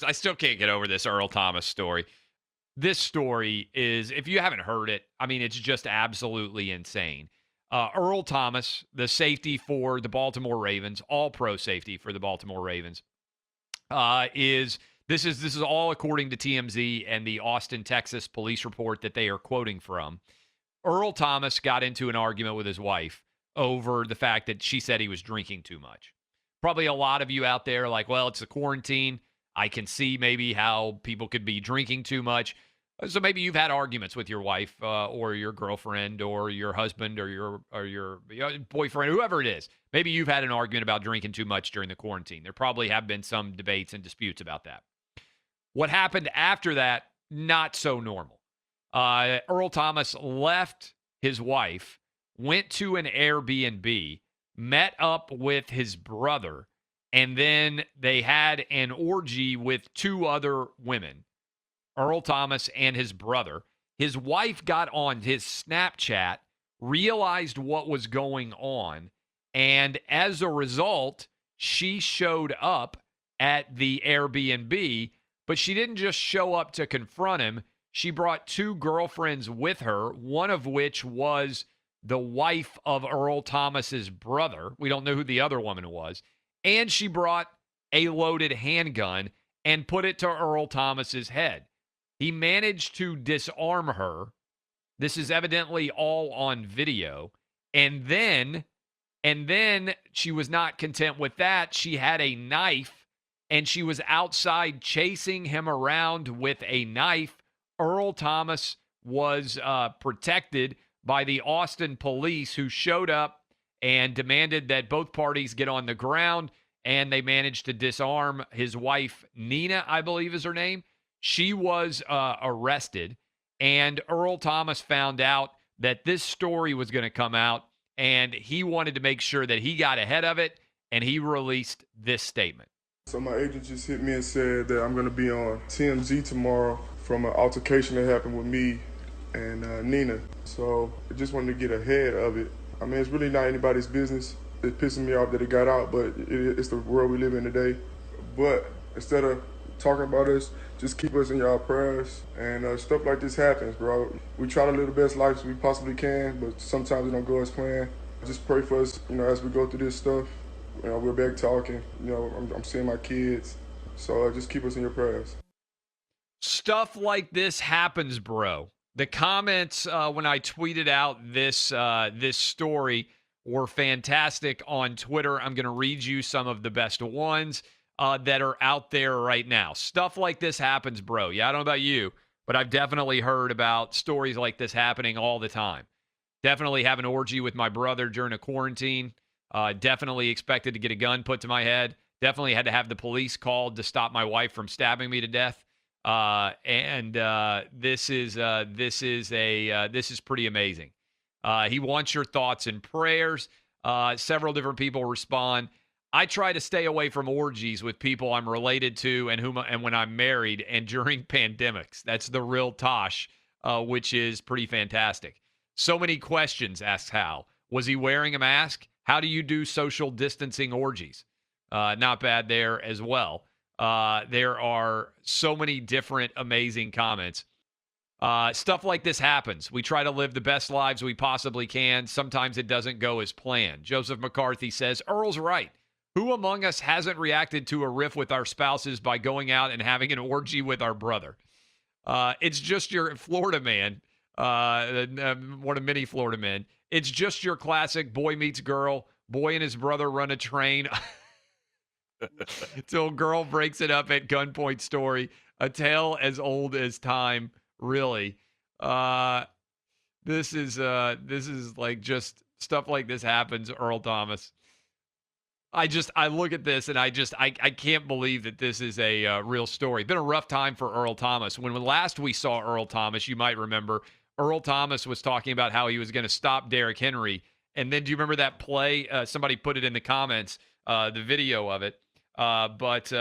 I still can't get over this Earl Thomas story. This story is, if you haven't heard it, I mean, it's just absolutely insane. Earl Thomas, the safety for the Baltimore Ravens, all pro safety for the Baltimore Ravens, is this is all according to TMZ and the Austin, Texas police report that they are quoting from. Earl Thomas got into an argument with his wife over the fact that she said he was drinking too much. Probably a lot of you out there are like, well, it's the quarantine. I can see maybe how people could be drinking too much. So maybe you've had arguments with your wife or your girlfriend or your husband or your boyfriend, whoever it is. Maybe you've had an argument about drinking too much during the quarantine. There probably have been some debates and disputes about that. What happened after that, not so normal. Earl Thomas left his wife, went to an Airbnb, met up with his brother, and then they had an orgy with two other women, Earl Thomas and his brother. His wife got on his Snapchat, realized what was going on, and as a result, she showed up at the Airbnb, but she didn't just show up to confront him. She brought two girlfriends with her, one of which was the wife of Earl Thomas's brother. We don't know who the other woman was. And she brought a loaded handgun and put it to Earl Thomas's head. He managed to disarm her. This is evidently all on video. And then she was not content with that. She had a knife and she was outside chasing him around with a knife. Earl Thomas was protected by the Austin police, who showed up and demanded that both parties get on the ground, and they managed to disarm his wife, Nina, I believe is her name. She was arrested, and Earl Thomas found out that this story was going to come out, and he wanted to make sure that he got ahead of it, and he released this statement. So my agent just hit me and said that I'm going to be on TMZ tomorrow from an altercation that happened with me and Nina. So I just wanted to get ahead of it. I mean, it's really not anybody's business. It's pissing me off that it got out, but it's the world we live in today. But instead of talking about us, just keep us in your prayers. And stuff like this happens, bro. We try to live the best lives we possibly can, but sometimes it don't go as planned. Just pray for us, as we go through this stuff. We're back talking. I'm seeing my kids. So just keep us in your prayers. Stuff like this happens, bro. The comments when I tweeted out this story were fantastic on Twitter. I'm going to read you some of the best ones that are out there right now. Stuff like this happens, bro. Yeah, I don't know about you, but I've definitely heard about stories like this happening all the time. Definitely have an orgy with my brother during a quarantine. Definitely expected to get a gun put to my head. Definitely had to have the police called to stop my wife from stabbing me to death. This is pretty amazing. He wants your thoughts and prayers. Several different people respond. I try to stay away from orgies with people I'm related to and when I'm married and during pandemics. That's the real Tosh, which is pretty fantastic. So many questions, asks Hal. Was he wearing a mask? How do you do social distancing orgies? Not bad there as well. There are so many different amazing comments. Stuff like this happens. We try to live the best lives we possibly can. Sometimes it doesn't go as planned. Joseph McCarthy says, Earl's right. Who among us hasn't reacted to a riff with our spouses by going out and having an orgy with our brother? It's just your Florida man, one of many Florida men. It's just your classic boy meets girl, boy and his brother run a train till girl breaks it up at gunpoint story. A tale as old as time, really. This is like just stuff like this happens, Earl Thomas. I look at this and I can't believe that this is a real story. Been a rough time for Earl Thomas. When last we saw Earl Thomas, you might remember, Earl Thomas was talking about how he was going to stop Derrick Henry. And then do you remember that play? Somebody put it in the comments, the video of it. But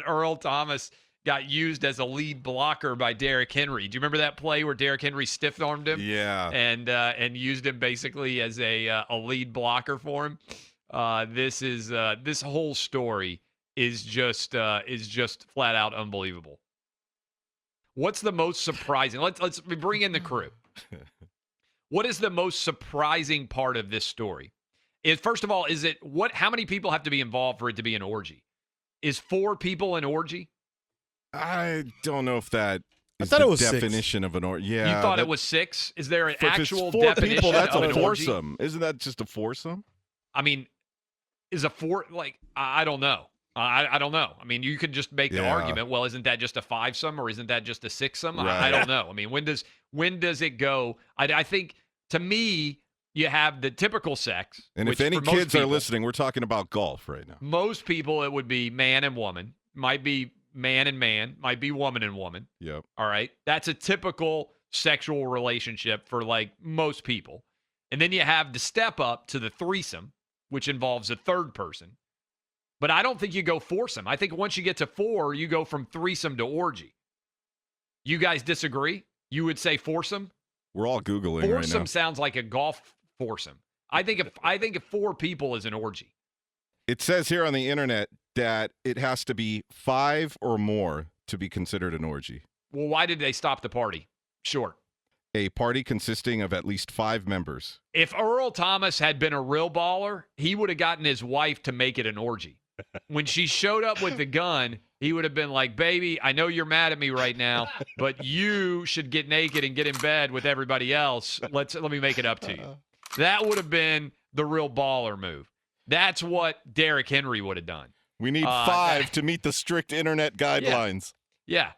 Earl Thomas got used as a lead blocker by Derrick Henry. Do you remember that play where Derrick Henry stiff-armed him? Yeah. And used him basically as a lead blocker for him. This whole story is just flat out unbelievable. What's the most surprising? Let's bring in the crew. What is the most surprising part of this story? First of all, is it how many people have to be involved for it to be an orgy? Is 4 people an orgy? I don't know if that is thought the it was definition of an orgy. Yeah, You thought it was 6? Is there an if it's actual 4 definition people, that's of a an orgy? foursome. Isn't that just a foursome? I mean, is a 4 like I don't know. I don't know. I mean, you could just make the argument. Well, isn't that just a 5-some or isn't that just a 6-some? Right. I don't know. I mean, when does it go? I think to me, you have the typical sex. And if any kids are listening, we're talking about golf right now. Most people, it would be man and woman. Might be man and man. Might be woman and woman. Yep. All right. That's a typical sexual relationship for like most people. And then you have the step up to the threesome, which involves a third person. But I don't think you go foursome. I think once you get to 4, you go from threesome to orgy. You guys disagree? You would say foursome? We're all Googling right now. Foursome sounds like a golf foursome. I think if 4 people is an orgy. It says here on the internet that it has to be 5 or more to be considered an orgy. Well, why did they stop the party short? A party consisting of at least 5 members. If Earl Thomas had been a real baller, he would have gotten his wife to make it an orgy. When she showed up with the gun, he would have been like, baby, I know you're mad at me right now, but you should get naked and get in bed with everybody else. Let me make it up to you. That would have been the real baller move. That's what Derrick Henry would have done. We need 5 to meet the strict internet guidelines. Yeah.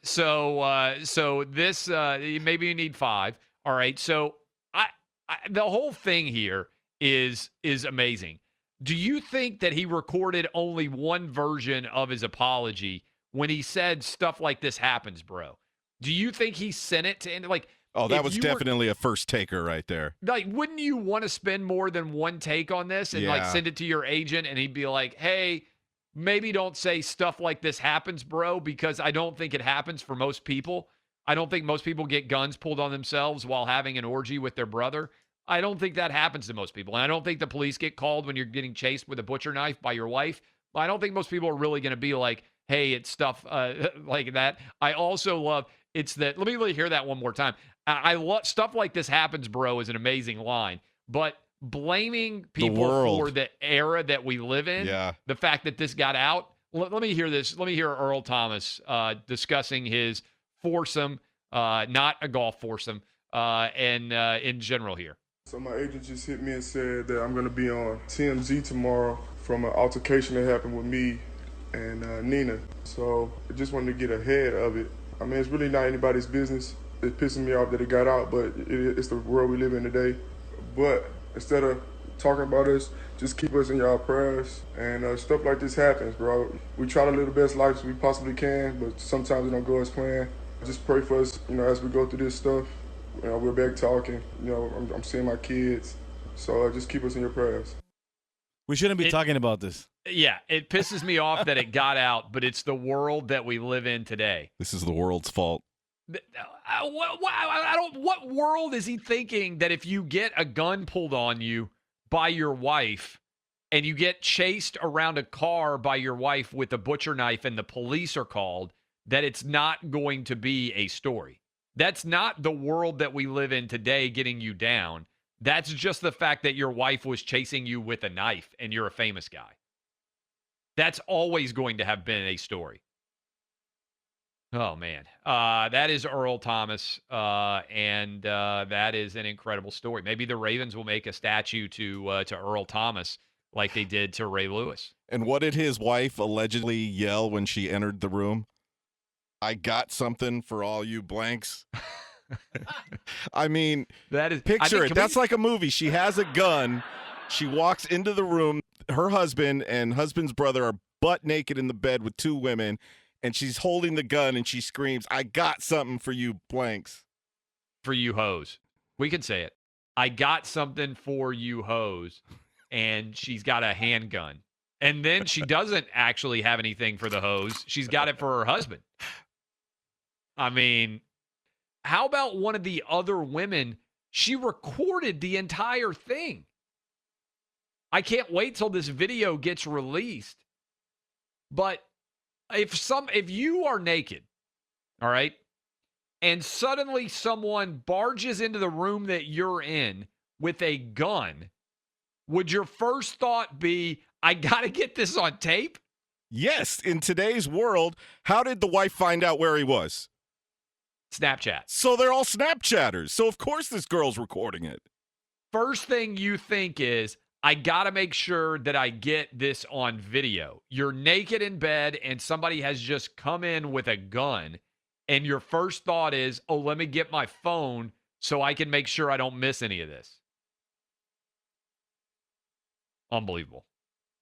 So this maybe you need 5. All right. So the whole thing here is amazing. Do you think that he recorded only one version of his apology when he said stuff like this happens, bro? Do you think he sent it to like? Oh, that was definitely a first taker right there. Like, wouldn't you want to spend more than one take on this and like send it to your agent and he'd be like, hey, maybe don't say stuff like this happens, bro, because I don't think it happens for most people. I don't think most people get guns pulled on themselves while having an orgy with their brother. I don't think that happens to most people. And I don't think the police get called when you're getting chased with a butcher knife by your wife. I don't think most people are really going to be like, hey, it's stuff like that. I also love let me really hear that one more time. I love stuff like this happens, bro, is an amazing line. But blaming people for the era that we live in, the fact that this got out, let me hear this. Let me hear Earl Thomas discussing his foursome, not a golf foursome, and in general here. So my agent just hit me and said that I'm going to be on TMZ tomorrow from an altercation that happened with me and Nina. So I just wanted to get ahead of it. I mean, it's really not anybody's business. It's pissing me off that it got out, but it's the world we live in today. But instead of talking about us, just keep us in y'all prayers. And stuff like this happens, bro. We try to live the best lives we possibly can, but sometimes it don't go as planned. Just pray for us, as we go through this stuff. We're back talking. I'm seeing my kids. So just keep us in your prayers. We shouldn't be talking about this. Yeah, it pisses me off that it got out, but it's the world that we live in today. This is the world's fault. What world is he thinking that if you get a gun pulled on you by your wife and you get chased around a car by your wife with a butcher knife and the police are called, that it's not going to be a story? That's not the world that we live in today getting you down. That's just the fact that your wife was chasing you with a knife and you're a famous guy. That's always going to have been a story. Oh, man. That is Earl Thomas, and that is an incredible story. Maybe the Ravens will make a statue to Earl Thomas like they did to Ray Lewis. And what did his wife allegedly yell when she entered the room? I got something for all you blanks. I mean, picture it. That's like a movie. She has a gun. She walks into the room. Her husband and husband's brother are butt naked in the bed with 2 women, and she's holding the gun, and she screams, I got something for you blanks. For you hoes. We can say it. I got something for you hoes. And she's got a handgun. And then she doesn't actually have anything for the hoes. She's got it for her husband. I mean, how about one of the other women? She recorded the entire thing. I can't wait till this video gets released But if you are naked, all right, and suddenly someone barges into the room that you're in with a gun, would your first thought be, I got to get this on tape? Yes. In today's world, how did the wife find out where he was? Snapchat. So they're all Snapchatters. So of course this girl's recording it. First thing you think is, I got to make sure that I get this on video. You're naked in bed and somebody has just come in with a gun. And your first thought is, oh, let me get my phone so I can make sure I don't miss any of this. Unbelievable.